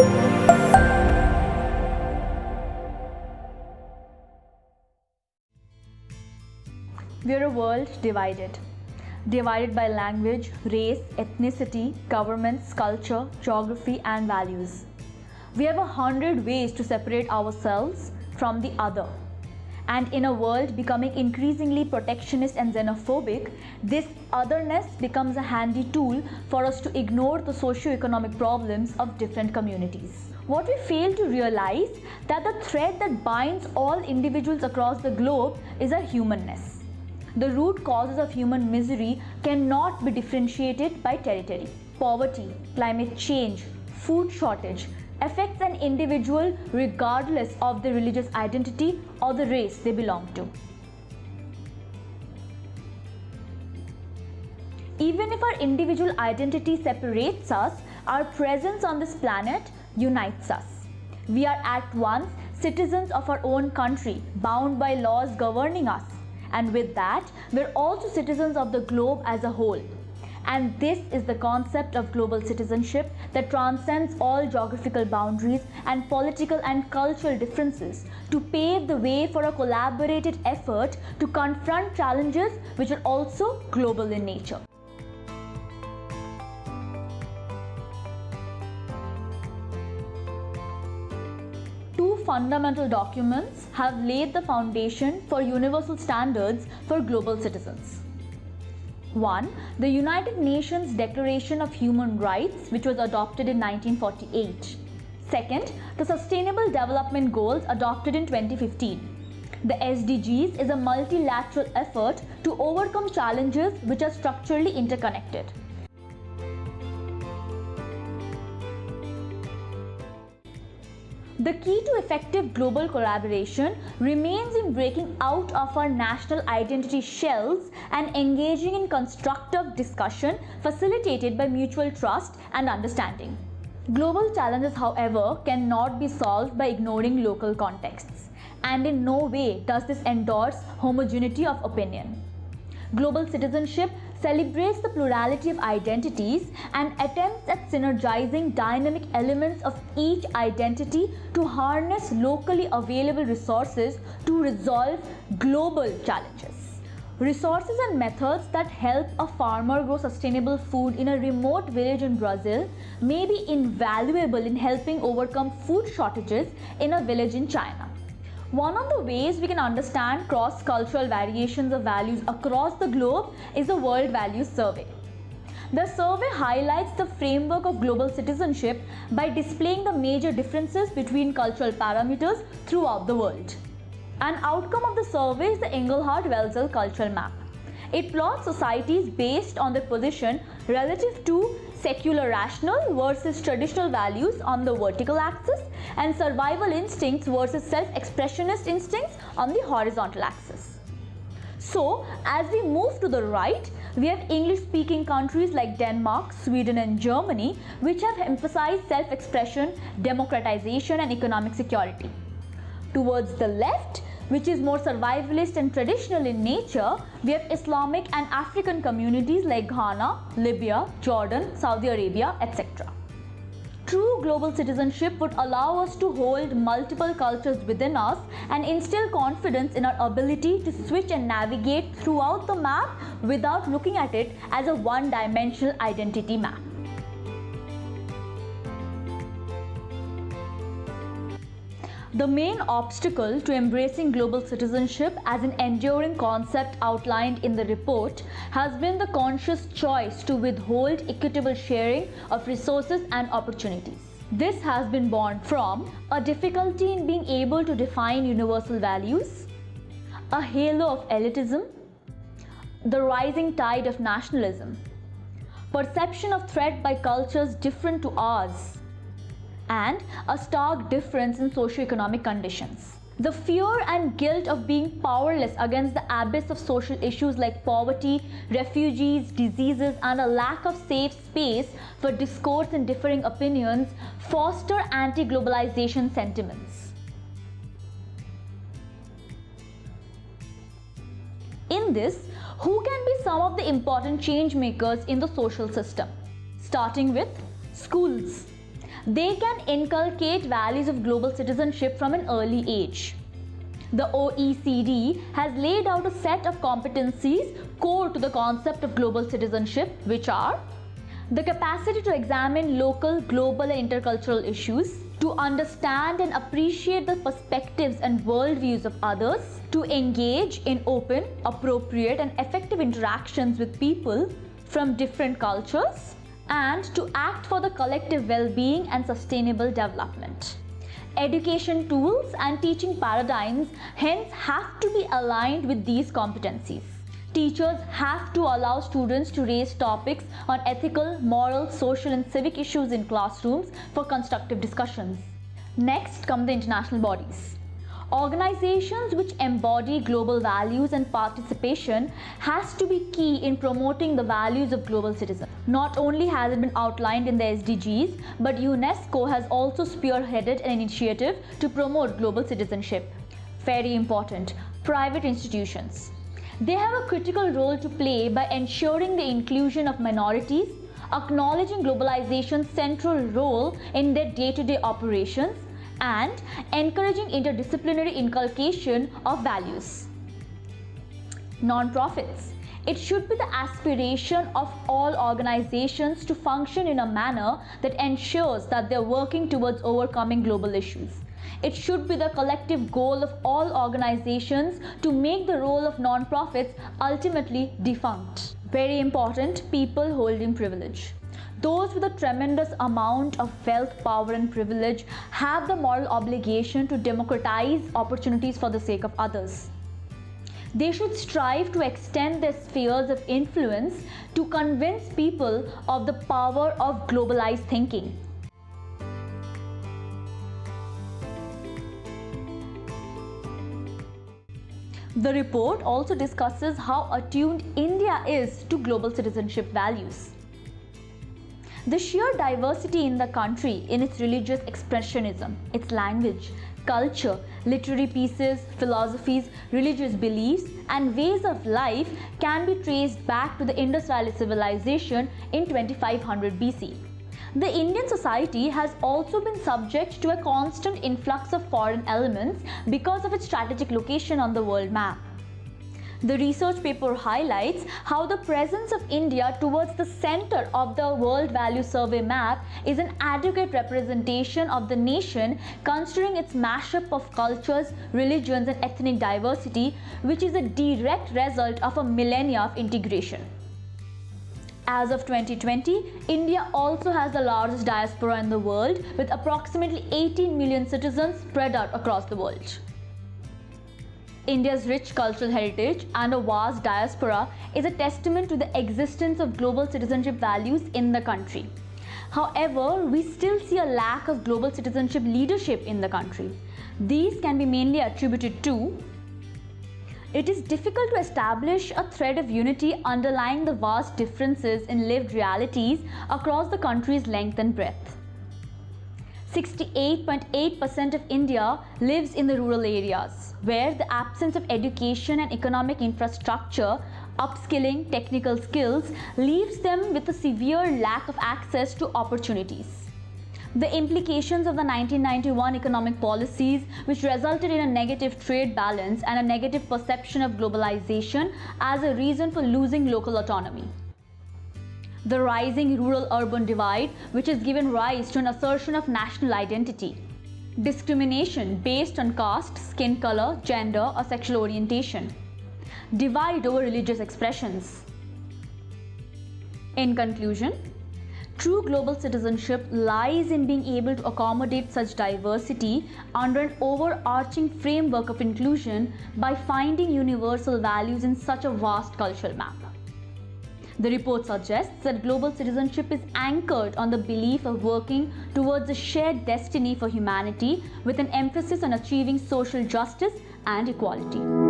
We are a world divided by language, race, ethnicity, governments, culture, geography, and values. We have 100 ways to separate ourselves from the other. And in a world becoming increasingly protectionist and xenophobic, this otherness becomes a handy tool for us to ignore the socio-economic problems of different communities. What we fail to realize that the thread that binds all individuals across the globe is our humanness. The root causes of human misery cannot be differentiated by territory. Poverty, climate change, food shortage affects an individual regardless of the religious identity or the race they belong to. Even if our individual identity separates us, our presence on this planet unites us. We are at once citizens of our own country, bound by laws governing us. And with that, we're also citizens of the globe as a whole. And this is the concept of global citizenship that transcends all geographical boundaries and political and cultural differences to pave the way for a collaborated effort to confront challenges which are also global in nature. Two fundamental documents have laid the foundation for universal standards for global citizens. One, the United Nations Declaration of Human Rights, which was adopted in 1948. Second, the Sustainable Development Goals adopted in 2015. The SDGs is a multilateral effort to overcome challenges which are structurally interconnected. The key to effective global collaboration remains in breaking out of our national identity shells and engaging in constructive discussion facilitated by mutual trust and understanding. Global challenges, however, cannot be solved by ignoring local contexts, and in no way does this endorse homogeneity of opinion. Global citizenship celebrates the plurality of identities and attempts at synergizing dynamic elements of each identity to harness locally available resources to resolve global challenges. Resources and methods that help a farmer grow sustainable food in a remote village in Brazil may be invaluable in helping overcome food shortages in a village in China. One of the ways we can understand cross-cultural variations of values across the globe is the World Values Survey. The survey highlights the framework of global citizenship by displaying the major differences between cultural parameters throughout the world. An outcome of the survey is the Engelhardt-Welzel Cultural Map. It plots societies based on their position relative to secular rational versus traditional values on the vertical axis and survival instincts versus self-expressionist instincts on the horizontal axis. So, as we move to the right, we have English-speaking countries like Denmark, Sweden and Germany, which have emphasized self-expression, democratization and economic security. Towards the left, which is more survivalist and traditional in nature, we have Islamic and African communities like Ghana, Libya, Jordan, Saudi Arabia, etc. True global citizenship would allow us to hold multiple cultures within us and instill confidence in our ability to switch and navigate throughout the map without looking at it as a one-dimensional identity map. The main obstacle to embracing global citizenship as an enduring concept outlined in the report has been the conscious choice to withhold equitable sharing of resources and opportunities. This has been born from a difficulty in being able to define universal values, a halo of elitism, the rising tide of nationalism, perception of threat by cultures different to ours, and a stark difference in socio-economic conditions. The fear and guilt of being powerless against the abyss of social issues like poverty, refugees, diseases, and a lack of safe space for discourse and differing opinions foster anti-globalization sentiments. In this, who can be some of the important change makers in the social system? Starting with schools. They can inculcate values of global citizenship from an early age. The OECD has laid out a set of competencies core to the concept of global citizenship, which are the capacity to examine local, global, and intercultural issues, to understand and appreciate the perspectives and worldviews of others, to engage in open, appropriate, and effective interactions with people from different cultures, and to act for the collective well-being and sustainable development. Education tools and teaching paradigms hence have to be aligned with these competencies. Teachers have to allow students to raise topics on ethical, moral, social, and civic issues in classrooms for constructive discussions. Next come the international bodies. Organizations which embody global values and participation has to be key in promoting the values of global citizens. Not only has it been outlined in the SDGs, but UNESCO has also spearheaded an initiative to promote global citizenship. Very important, private institutions. They have a critical role to play by ensuring the inclusion of minorities, acknowledging globalization's central role in their day-to-day operations, and encouraging interdisciplinary inculcation of values. Non-profits. It should be the aspiration of all organizations to function in a manner that ensures that they're working towards overcoming global issues. It should be the collective goal of all organizations to make the role of non-profits ultimately defunct. Very important, people holding privilege. Those with a tremendous amount of wealth, power, and privilege have the moral obligation to democratize opportunities for the sake of others. They should strive to extend their spheres of influence to convince people of the power of globalized thinking. The report also discusses how attuned India is to global citizenship values. The sheer diversity in the country in its religious expressionism, its language, culture, literary pieces, philosophies, religious beliefs, and ways of life can be traced back to the Indus Valley Civilization in 2500 BC. The Indian society has also been subject to a constant influx of foreign elements because of its strategic location on the world map. The research paper highlights how the presence of India towards the center of the World Value Survey map is an adequate representation of the nation considering its mashup of cultures, religions, and ethnic diversity, which is a direct result of a millennia of integration. As of 2020, India also has the largest diaspora in the world with approximately 18 million citizens spread out across the world. India's rich cultural heritage and a vast diaspora is a testament to the existence of global citizenship values in the country. However, we still see a lack of global citizenship leadership in the country. These can be mainly attributed to it is difficult to establish a thread of unity underlying the vast differences in lived realities across the country's length and breadth. 68.8% of India lives in the rural areas, where the absence of education and economic infrastructure, upskilling, technical skills leaves them with a severe lack of access to opportunities. The implications of the 1991 economic policies, which resulted in a negative trade balance and a negative perception of globalization as a reason for losing local autonomy. The rising rural-urban divide, which has given rise to an assertion of national identity. Discrimination based on caste, skin color, gender, or sexual orientation. Divide over religious expressions. In conclusion, true global citizenship lies in being able to accommodate such diversity under an overarching framework of inclusion by finding universal values in such a vast cultural map. The report suggests that global citizenship is anchored on the belief of working towards a shared destiny for humanity with an emphasis on achieving social justice and equality.